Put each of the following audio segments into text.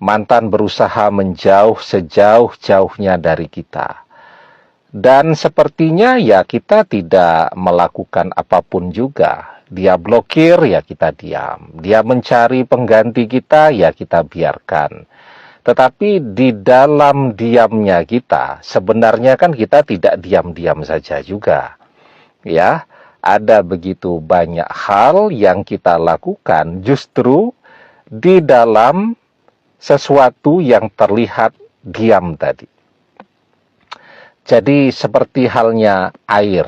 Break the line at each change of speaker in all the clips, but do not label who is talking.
Mantan berusaha menjauh sejauh-jauhnya dari kita. Dan sepertinya ya kita tidak melakukan apapun juga. Dia blokir, ya kita diam. Dia mencari pengganti kita, ya kita biarkan. Tetapi di dalam diamnya kita, sebenarnya kan kita tidak diam-diam saja juga. Ya, ada begitu banyak hal yang kita lakukan justru di dalam sesuatu yang terlihat diam tadi. Jadi seperti halnya air,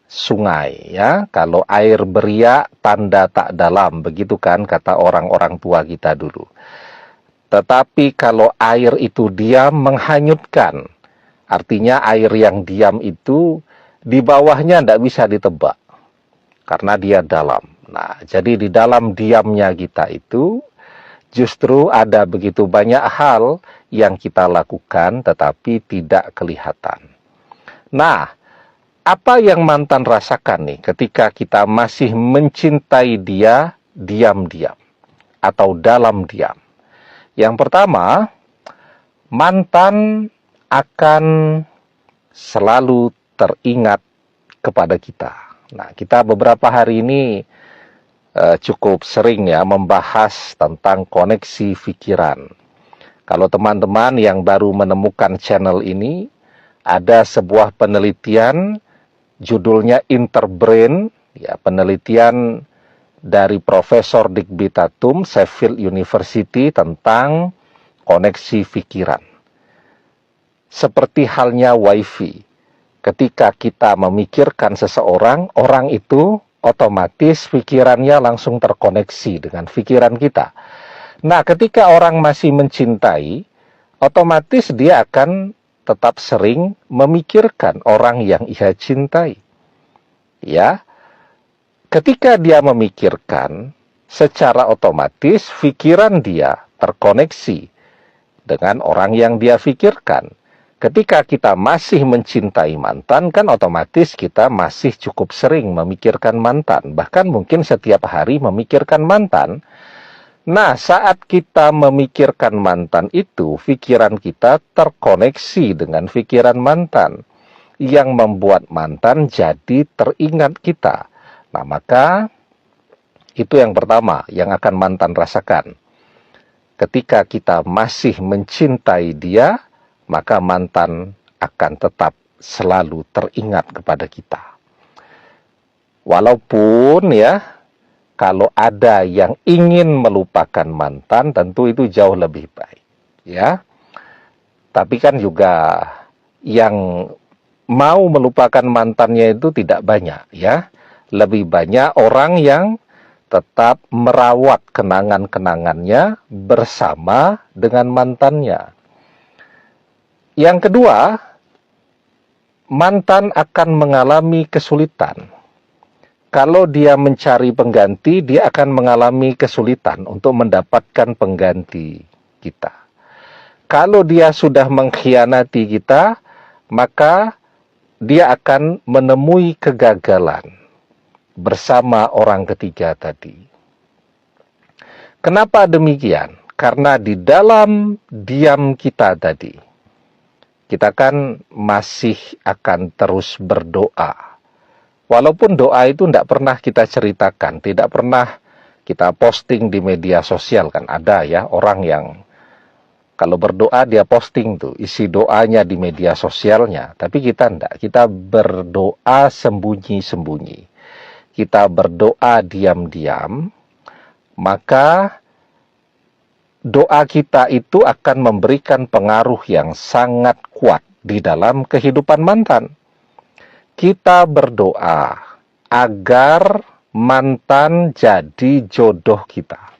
sungai ya. Kalau air beriak tanda tak dalam, begitu kan kata orang-orang tua kita dulu. Tetapi kalau air itu diam menghanyutkan, artinya air yang diam itu di bawahnya tidak bisa ditebak karena dia dalam. Nah, jadi di dalam diamnya kita itu justru ada begitu banyak hal yang kita lakukan tetapi tidak kelihatan. Nah, apa yang mantan rasakan nih ketika kita masih mencintai dia diam-diam atau dalam diam? Yang pertama, mantan akan selalu teringat kepada kita. Nah, kita beberapa hari ini cukup sering ya membahas tentang koneksi pikiran. Kalau teman-teman yang baru menemukan channel ini, ada sebuah penelitian judulnya Interbrain, ya, penelitian dari Profesor Digby Tatum, Sheffield University tentang koneksi pikiran. Seperti halnya wifi, ketika kita memikirkan seseorang, orang itu otomatis pikirannya langsung terkoneksi dengan pikiran kita. Nah, ketika orang masih mencintai, otomatis dia akan tetap sering memikirkan orang yang ia cintai. Ya, ketika dia memikirkan, secara otomatis pikiran dia terkoneksi dengan orang yang dia pikirkan. Ketika kita masih mencintai mantan, kan otomatis kita masih cukup sering memikirkan mantan. Bahkan mungkin setiap hari memikirkan mantan. Nah, saat kita memikirkan mantan itu, pikiran kita terkoneksi dengan pikiran mantan, yang membuat mantan jadi teringat kita. Nah, maka itu yang pertama yang akan mantan rasakan. Ketika kita masih mencintai dia, maka mantan akan tetap selalu teringat kepada kita. Walaupun ya, kalau ada yang ingin melupakan mantan, tentu itu jauh lebih baik, ya. Tapi kan juga yang mau melupakan mantannya itu tidak banyak, ya. Lebih banyak orang yang tetap merawat kenangan-kenangannya bersama dengan mantannya. Yang kedua, mantan akan mengalami kesulitan. Kalau dia mencari pengganti, dia akan mengalami kesulitan untuk mendapatkan pengganti kita. Kalau dia sudah mengkhianati kita, maka dia akan menemui kegagalan bersama orang ketiga tadi. Kenapa demikian? Karena di dalam diam kita tadi, kita kan masih akan terus berdoa. Walaupun doa itu tidak pernah kita ceritakan, tidak pernah kita posting di media sosial, kan ada ya orang yang kalau berdoa dia posting tuh isi doanya di media sosialnya, tapi kita tidak, kita berdoa sembunyi-sembunyi, kita berdoa diam-diam, maka doa kita itu akan memberikan pengaruh yang sangat kuat di dalam kehidupan mantan. Kita berdoa agar mantan jadi jodoh kita.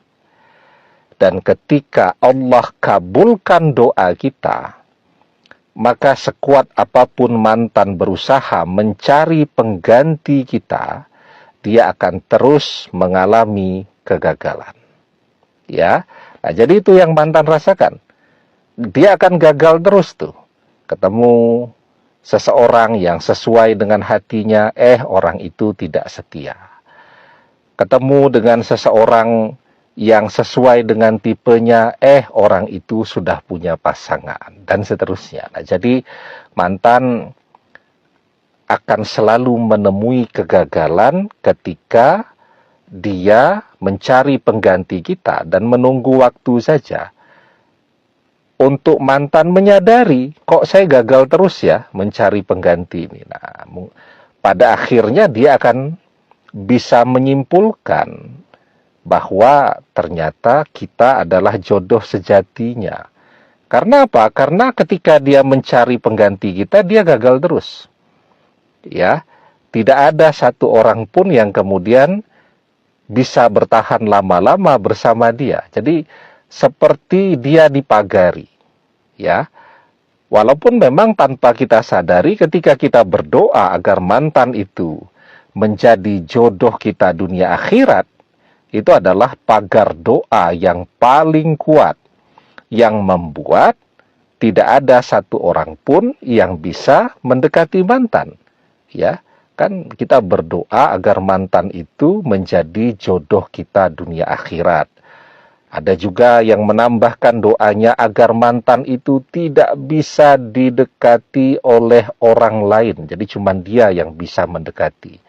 Dan ketika Allah kabulkan doa kita, maka sekuat apapun mantan berusaha mencari pengganti kita, dia akan terus mengalami kegagalan. Ya, nah, jadi itu yang mantan rasakan. Dia akan gagal terus tuh. Ketemu seseorang yang sesuai dengan hatinya, orang itu tidak setia. Ketemu dengan seseorang yang sesuai dengan tipenya, orang itu sudah punya pasangan, dan seterusnya. Nah, jadi mantan akan selalu menemui kegagalan ketika dia mencari pengganti kita dan menunggu waktu saja untuk mantan menyadari, kok saya gagal terus ya mencari pengganti ini. Nah, pada akhirnya dia akan bisa menyimpulkan bahwa ternyata kita adalah jodoh sejatinya. Karena apa? Karena ketika dia mencari pengganti kita, dia gagal terus. Ya, tidak ada satu orang pun yang kemudian bisa bertahan lama-lama bersama dia. Jadi seperti dia dipagari. Ya, walaupun memang tanpa kita sadari, ketika kita berdoa agar mantan itu menjadi jodoh kita dunia akhirat, itu adalah pagar doa yang paling kuat, yang membuat tidak ada satu orang pun yang bisa mendekati mantan. Ya, kan kita berdoa agar mantan itu menjadi jodoh kita dunia akhirat. Ada juga yang menambahkan doanya agar mantan itu tidak bisa didekati oleh orang lain. Jadi cuma dia yang bisa mendekati.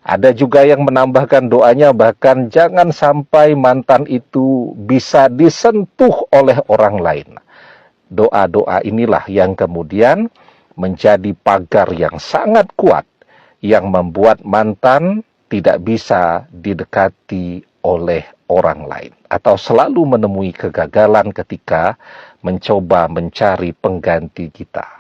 Ada juga yang menambahkan doanya bahkan jangan sampai mantan itu bisa disentuh oleh orang lain. Doa-doa inilah yang kemudian menjadi pagar yang sangat kuat yang membuat mantan tidak bisa didekati oleh orang lain atau selalu menemui kegagalan ketika mencoba mencari pengganti kita.